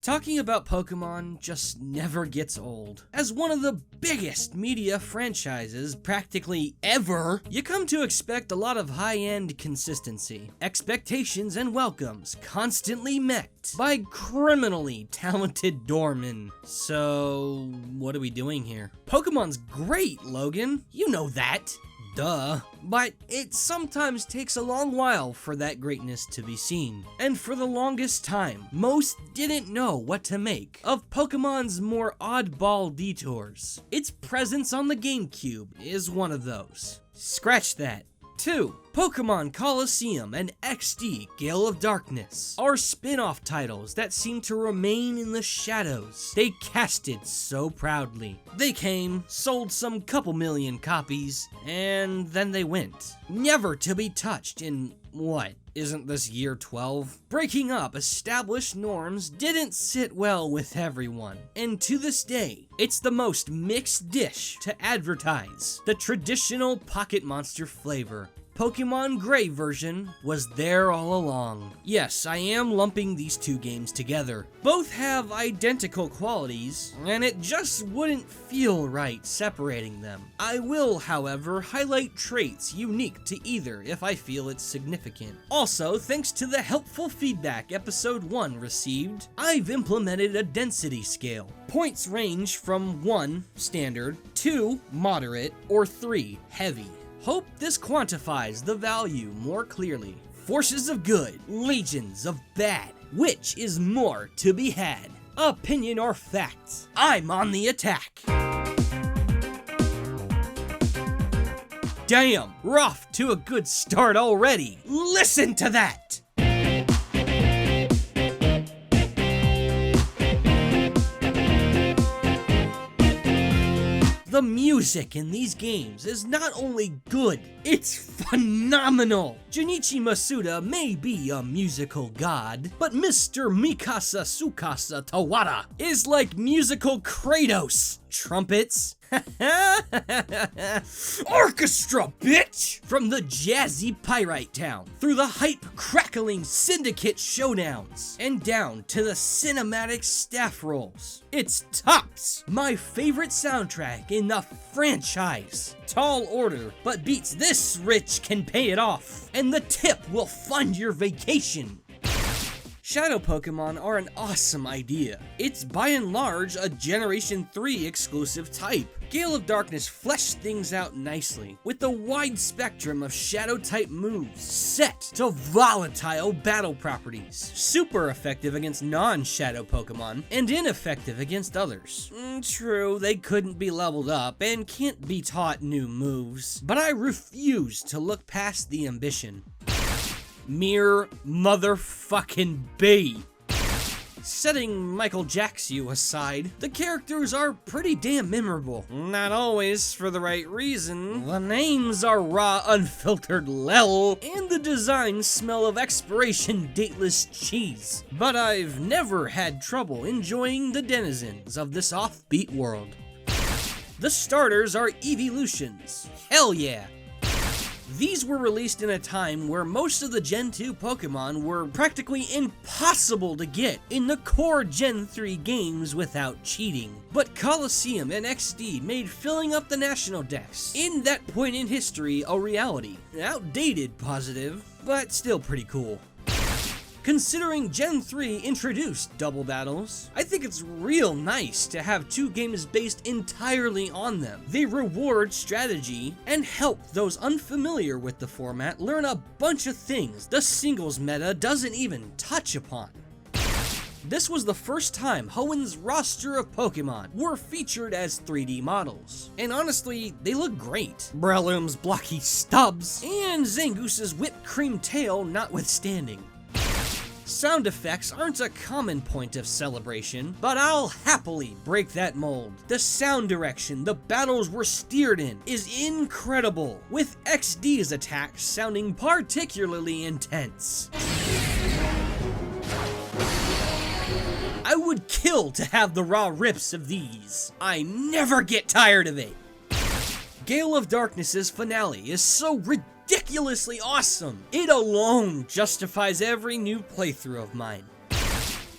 Talking about Pokemon just never gets old. As one of the biggest media franchises practically ever, you come to expect a lot of high-end consistency. Expectations and welcomes constantly met by criminally talented doormen. So, what are we doing here? Pokemon's great, Logan. You know that. Duh. But it sometimes takes a long while for that greatness to be seen. And for the longest time, most didn't know what to make of Pokemon's more oddball detours. Its presence on the GameCube is one of those. Scratch that. 2. Pokemon Colosseum and XD Gale of Darkness are spin-off titles that seem to remain in the shadows they casted so proudly. They came, sold some couple million copies, and then they went. Never to be touched in, what, isn't this year 12? Breaking up established norms didn't sit well with everyone, and to this day, it's the most mixed dish to advertise the traditional Pocket Monster flavor. Pokemon Gray version was there all along. Yes, I am lumping these two games together. Both have identical qualities, and it just wouldn't feel right separating them. I will, however, highlight traits unique to either if I feel it's significant. Also, thanks to the helpful feedback Episode 1 received, I've implemented a density scale. Points range from 1, standard, 2, moderate, or 3, heavy. Hope this quantifies the value more clearly. Forces of good, legions of bad. Which is more to be had? Opinion or fact? I'm on the attack. Damn, we're off to a good start already. Listen to that! The music in these games is not only good, it's phenomenal! Junichi Masuda may be a musical god, but Mr. Mikasa Tsukasa Tawada is like musical Kratos. Trumpets. Orchestra, bitch! From the jazzy Pyrite Town, through the hype crackling Syndicate showdowns, and down to the cinematic staff rolls. It's tops! My favorite soundtrack in the franchise. Tall order, but beats this rich can pay it off, and the tip will fund your vacation. Shadow Pokemon are an awesome idea. It's by and large a Generation 3 exclusive type. Gale of Darkness fleshed things out nicely, with a wide spectrum of Shadow-type moves set to volatile battle properties. Super effective against non-Shadow Pokemon, and ineffective against others. True, they couldn't be leveled up, and can't be taught new moves, but I refuse to look past the ambition. Mere motherfucking B. Setting Michael Jackson aside, the characters are pretty damn memorable. Not always for the right reason. The names are raw, unfiltered lel, and the designs smell of expiration dateless cheese. But I've never had trouble enjoying the denizens of this offbeat world. The starters are evolutions. Hell yeah. These were released in a time where most of the Gen 2 Pokemon were practically impossible to get in the core Gen 3 games without cheating. But Colosseum and XD made filling up the national dex in that point in history a reality. Outdated, positive, but still pretty cool. Considering Gen 3 introduced double battles, I think it's real nice to have two games based entirely on them. They reward strategy and help those unfamiliar with the format learn a bunch of things the singles meta doesn't even touch upon. This was the first time Hoenn's roster of Pokemon were featured as 3D models. And honestly, they look great. Breloom's blocky stubs, and Zangoose's whipped cream tail notwithstanding. Sound effects aren't a common point of celebration, but I'll happily break that mold. The sound direction the battles were steered in is incredible, with XD's attacks sounding particularly intense. I would kill to have the raw rips of these. I never get tired of it. Gale of Darkness's finale is so ridiculously awesome. It alone justifies every new playthrough of mine.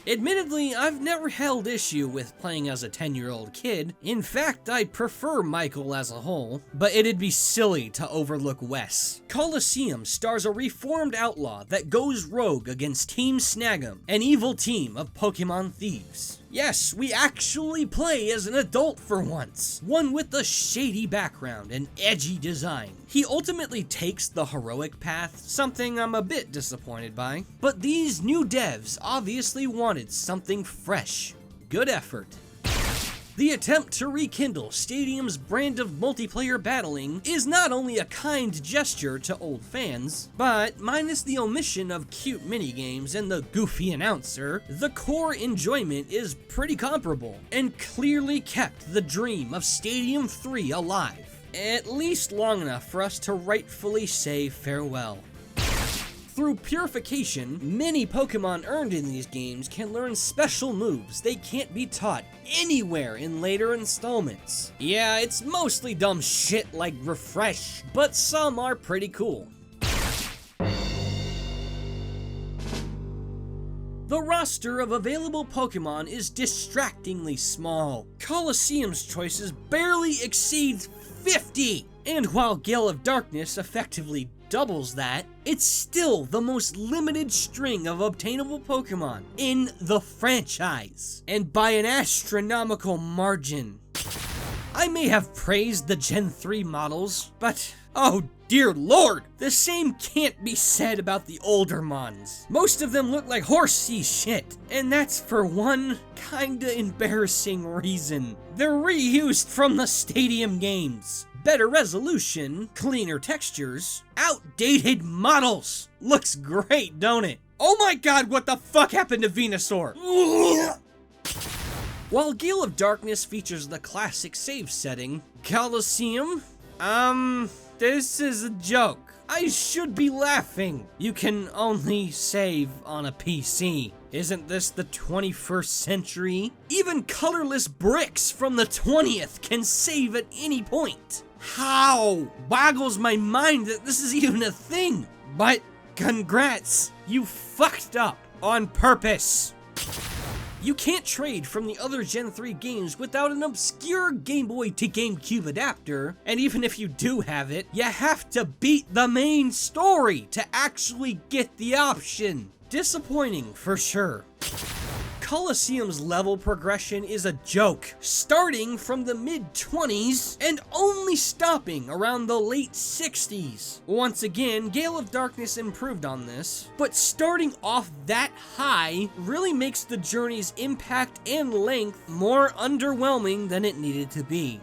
Admittedly, I've never held issue with playing as a 10-year-old kid. In fact, I prefer Michael as a whole, but it'd be silly to overlook Wes. Colosseum stars a reformed outlaw that goes rogue against Team Snag'em, an evil team of Pokemon thieves. Yes, we actually play as an adult for once, one with a shady background and edgy design. He ultimately takes the heroic path, something I'm a bit disappointed by. But these new devs obviously wanted something fresh. Good effort. The attempt to rekindle Stadium's brand of multiplayer battling is not only a kind gesture to old fans, but minus the omission of cute minigames and the goofy announcer, the core enjoyment is pretty comparable, and clearly kept the dream of Stadium 3 alive, at least long enough for us to rightfully say farewell. Through purification, many Pokemon earned in these games can learn special moves they can't be taught anywhere in later installments. Yeah, it's mostly dumb shit like Refresh, but some are pretty cool. The roster of available Pokemon is distractingly small. Colosseum's choices barely exceeds 50! And while Gale of Darkness effectively doubles that, it's still the most limited string of obtainable Pokemon in the franchise, and by an astronomical margin. I may have praised the Gen 3 models, but oh dear lord, the same can't be said about the older mons. Most of them look like horsey shit, and that's for one kinda embarrassing reason. They're reused from the Stadium games. Better resolution, cleaner textures, outdated models. Looks great, don't it? Oh my god, what the fuck happened to Venusaur? While Gale of Darkness features the classic save setting, Colosseum? This is a joke. I should be laughing. You can only save on a PC. Isn't this the 21st century? Even colorless bricks from the 20th can save at any point. How? Boggles my mind that this is even a thing. But congrats, you fucked up on purpose. You can't trade from the other Gen 3 games without an obscure Game Boy to GameCube adapter, and even if you do have it, you have to beat the main story to actually get the option. Disappointing for sure. Colosseum's level progression is a joke, starting from the mid-20s and only stopping around the late 60s. Once again, Gale of Darkness improved on this, but starting off that high really makes the journey's impact and length more underwhelming than it needed to be.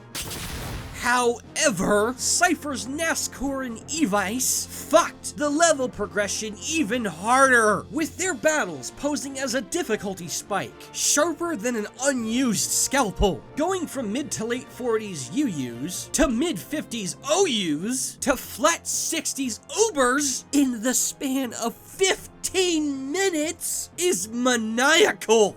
However, Cypher's Nascore and Evice fucked the level progression even harder, with their battles posing as a difficulty spike, sharper than an unused scalpel, going from mid to late 40s UUs, to mid 50s OUs, to flat 60s Ubers in the span of 15 minutes is maniacal.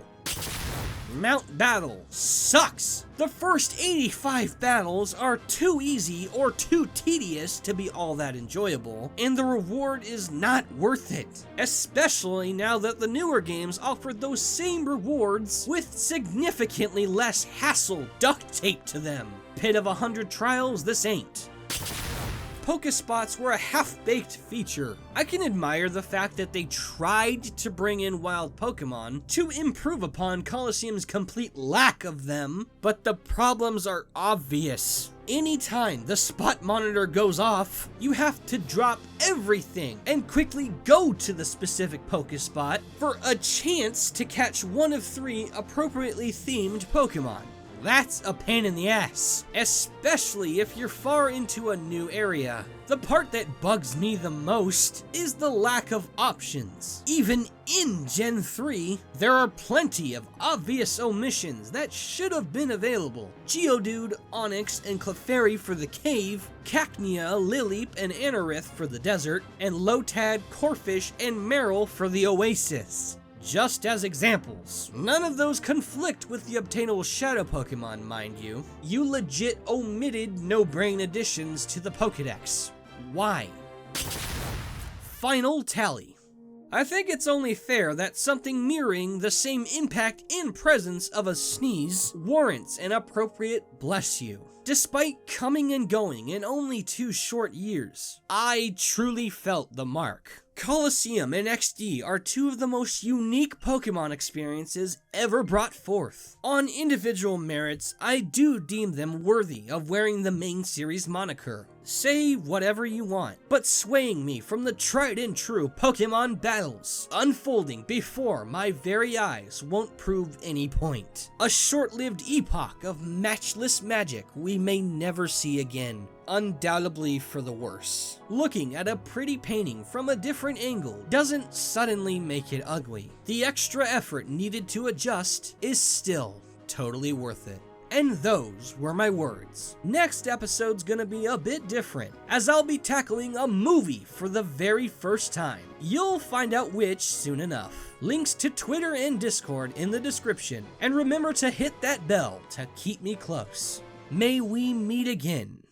Mount Battle sucks. The first 85 battles are too easy or too tedious to be all that enjoyable, and the reward is not worth it, especially now that the newer games offer those same rewards with significantly less hassle duct taped to them. Pit of 100 trials, this ain't. Pokespots were a half-baked feature. I can admire the fact that they tried to bring in wild Pokemon to improve upon Colosseum's complete lack of them, but the problems are obvious. Anytime the spot monitor goes off, you have to drop everything and quickly go to the specific Pokespot for a chance to catch one of 3 appropriately themed Pokemon. That's a pain in the ass, especially if you're far into a new area. The part that bugs me the most is the lack of options. Even in Gen 3, there are plenty of obvious omissions that should have been available. Geodude, Onix, and Clefairy for the cave, Cacnea, Lileep, and Anorith for the desert, and Lotad, Corphish, and Marill for the oasis. Just as examples. None of those conflict with the obtainable Shadow Pokemon, mind you. You legit omitted no-brain additions to the Pokedex. Why? Final tally. I think it's only fair that something mirroring the same impact and presence of a sneeze warrants an appropriate bless you. Despite coming and going in only 2 short years, I truly felt the mark. Colosseum and XD are 2 of the most unique Pokemon experiences ever brought forth. On individual merits, I do deem them worthy of wearing the main series moniker. Say whatever you want, but swaying me from the tried and true Pokemon battles unfolding before my very eyes won't prove any point. A short-lived epoch of matchless magic we may never see again. Undoubtedly for the worse. Looking at a pretty painting from a different angle doesn't suddenly make it ugly. The extra effort needed to adjust is still totally worth it. And those were my words. Next episode's gonna be a bit different, as I'll be tackling a movie for the very first time. You'll find out which soon enough. Links to Twitter and Discord in the description, and remember to hit that bell to keep me close. May we meet again.